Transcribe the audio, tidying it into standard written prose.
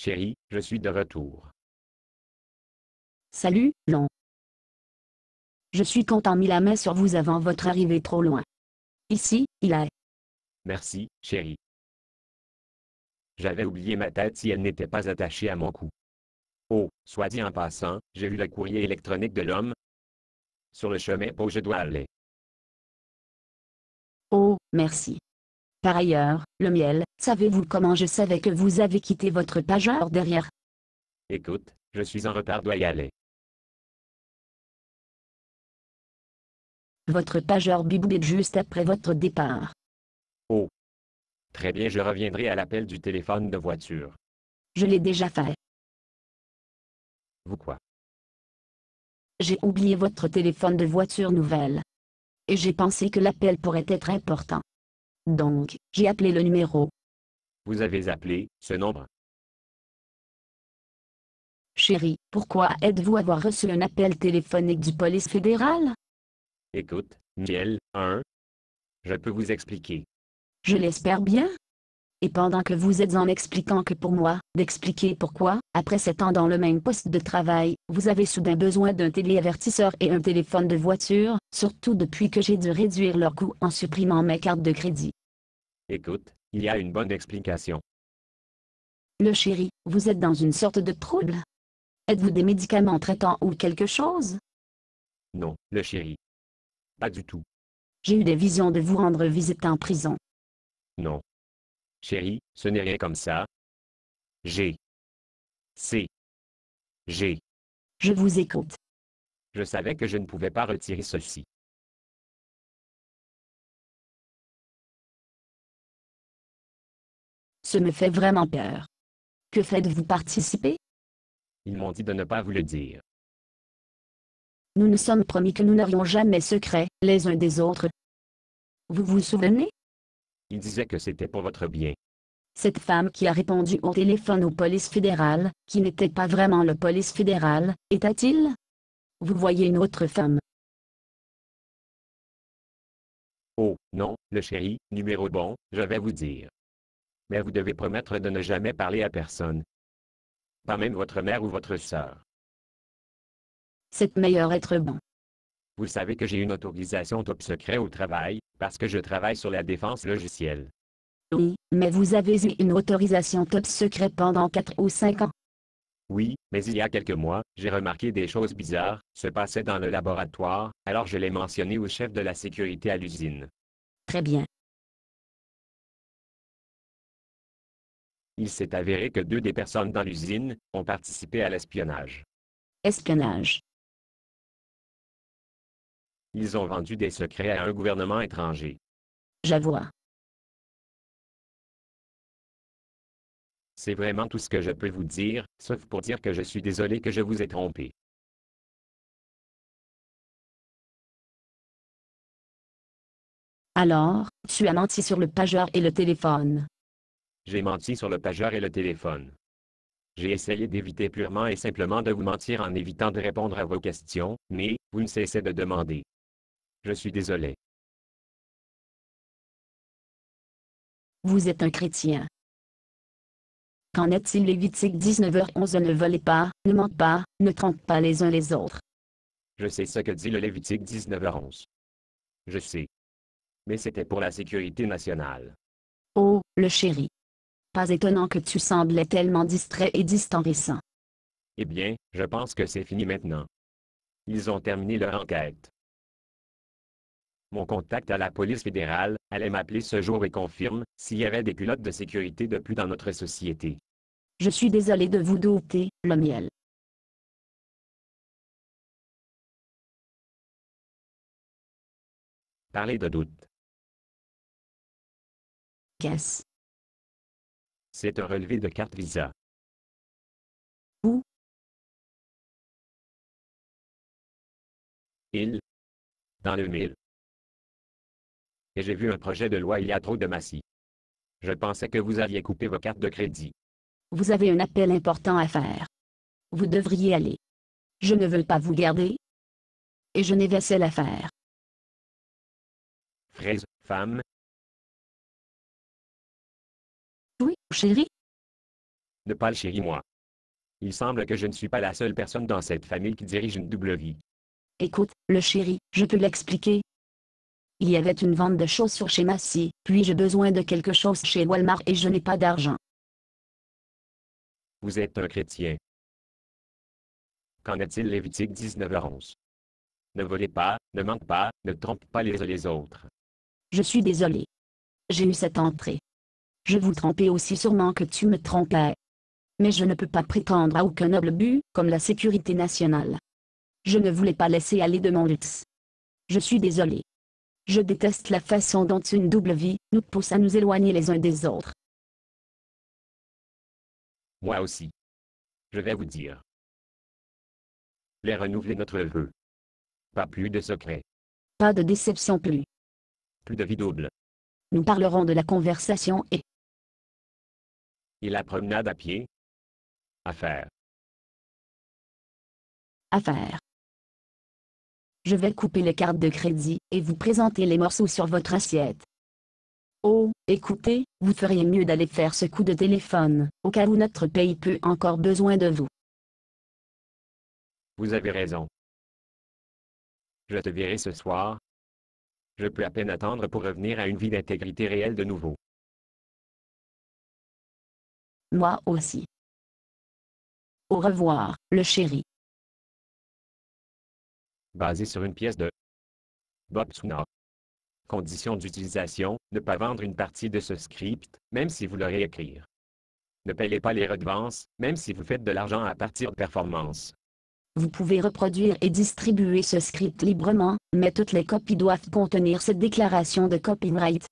Chérie, je suis de retour. Salut, Lon. Je suis content mis la main sur vous avant votre arrivée trop loin. Ici, il est. Merci, chérie. J'avais oublié ma tête si elle n'était pas attachée à mon cou. Oh, soit dit en passant, j'ai vu le courrier électronique de l'homme sur le chemin où je dois aller. Oh, merci. Par ailleurs, le miel, savez-vous comment je savais que vous avez quitté votre pageur derrière? Écoute, je suis en retard, dois y aller. Votre pageur bibouette juste après votre départ. Oh. Très bien, je reviendrai à l'appel du téléphone de voiture. Je l'ai déjà fait. Vous quoi? J'ai oublié votre téléphone de voiture nouvelle. Et j'ai pensé que l'appel pourrait être important. Donc, j'ai appelé le numéro. Vous avez appelé ce nombre? Chérie, pourquoi êtes-vous avoir reçu un appel téléphonique du police fédéral? Écoute, Miel, 1. Je peux vous expliquer. Je l'espère bien. Et pendant que vous êtes en expliquant que pour moi, d'expliquer pourquoi, après 7 ans dans le même poste de travail, vous avez soudain besoin d'un téléavertisseur et un téléphone de voiture, surtout depuis que j'ai dû réduire leur coût en supprimant mes cartes de crédit. Écoute, il y a une bonne explication. Le chéri, vous êtes dans une sorte de trouble? Êtes-vous des médicaments traitants ou quelque chose? Non, le chéri. Pas du tout. J'ai eu des visions de vous rendre visite en prison. Non. Chérie, ce n'est rien comme ça. J'ai. C'est. J'ai. Je vous écoute. Je savais que je ne pouvais pas retirer ceci. Ce me fait vraiment peur. Que faites-vous participer? Ils m'ont dit de ne pas vous le dire. Nous nous sommes promis que nous n'aurions jamais secret, les uns des autres. Vous vous souvenez? Ils disaient que c'était pour votre bien. Cette femme qui a répondu au téléphone aux polices fédérales, qui n'était pas vraiment le police fédéral, était-il? Vous voyez une autre femme. Oh, non, le chéri, numéro bon, je vais vous dire. Mais vous devez promettre de ne jamais parler à personne. Pas même votre mère ou votre sœur. C'est meilleur être bon. Vous savez que j'ai une autorisation top secret au travail, parce que je travaille sur la défense logicielle. Oui, mais vous avez eu une autorisation top secret pendant 4 ou 5 ans. Oui, mais il y a quelques mois, j'ai remarqué des choses bizarres se passaient dans le laboratoire, alors je l'ai mentionné au chef de la sécurité à l'usine. Très bien. Il s'est avéré que 2 des personnes dans l'usine ont participé à l'espionnage. Espionnage. Ils ont vendu des secrets à un gouvernement étranger. J'avoue. C'est vraiment tout ce que je peux vous dire, sauf pour dire que je suis désolé que je vous ai trompé. Alors, tu as menti sur le pageur et le téléphone. J'ai menti sur le pageur et le téléphone. J'ai essayé d'éviter purement et simplement de vous mentir en évitant de répondre à vos questions, mais vous ne cessez de demander. Je suis désolé. Vous êtes un chrétien. Qu'en est-il Lévitique 19h11? Ne volez pas, ne mentent pas, ne trompent pas les uns les autres. Je sais ce que dit le Lévitique 19h11. Je sais. Mais c'était pour la sécurité nationale. Oh, le chéri. Pas étonnant que tu semblais tellement distrait et distant récent. Eh bien, je pense que c'est fini maintenant. Ils ont terminé leur enquête. Mon contact à la police fédérale allait m'appeler ce jour et confirme s'il y avait des culottes de sécurité de plus dans notre société. Je suis désolé de vous douter, le miel. Parler de doute. Qu'est-ce? C'est un relevé de carte Visa. Où? Il. Dans le mille. Et j'ai vu un projet de loi il y a trop de massy. Je pensais que vous aviez coupé vos cartes de crédit. Vous avez un appel important à faire. Vous devriez aller. Je ne veux pas vous garder. Et je n'ai vaisselle à faire. Fraise, femme, Oui, chérie? ne pas le chéri moi. Il semble que je ne suis pas la seule personne dans cette famille qui dirige une double vie. Écoute, le chéri, je peux l'expliquer. Il y avait une vente de chaussures chez Massy, puis j'ai besoin de quelque chose chez Walmart et je n'ai pas d'argent. Vous êtes un chrétien. Qu'en est-il Lévitique 19h11? Ne volez pas, ne mente pas, ne trompe pas les uns les autres. Je suis désolé. J'ai eu cette entrée. Je vous trompais aussi sûrement que tu me trompais. Mais je ne peux pas prétendre à aucun noble but, comme la sécurité nationale. Je ne voulais pas laisser aller de mon luxe. Je suis désolé. Je déteste la façon dont une double vie nous pousse à nous éloigner les uns des autres. Moi aussi. Je vais vous dire. Les renouveler notre vœu. Pas plus de secrets. Pas de déception plus. Plus de vie double. Nous parlerons de la conversation et la promenade à pied. À faire. affaires. Je vais couper les cartes de crédit et vous présenter les morceaux sur votre assiette. Oh, écoutez, vous feriez mieux d'aller faire ce coup de téléphone, au cas où notre pays peut encore besoin de vous. Vous avez raison. Je te verrai ce soir. Je peux à peine attendre pour revenir à une vie d'intégrité réelle de nouveau. Moi aussi. Au revoir, le chéri. Basé sur une pièce de Bob Tsuna. Condition d'utilisation, ne pas vendre une partie de ce script, même si vous le réécrire. Ne payez pas les redevances, même si vous faites de l'argent à partir de performances. Vous pouvez reproduire et distribuer ce script librement, mais toutes les copies doivent contenir cette déclaration de copyright.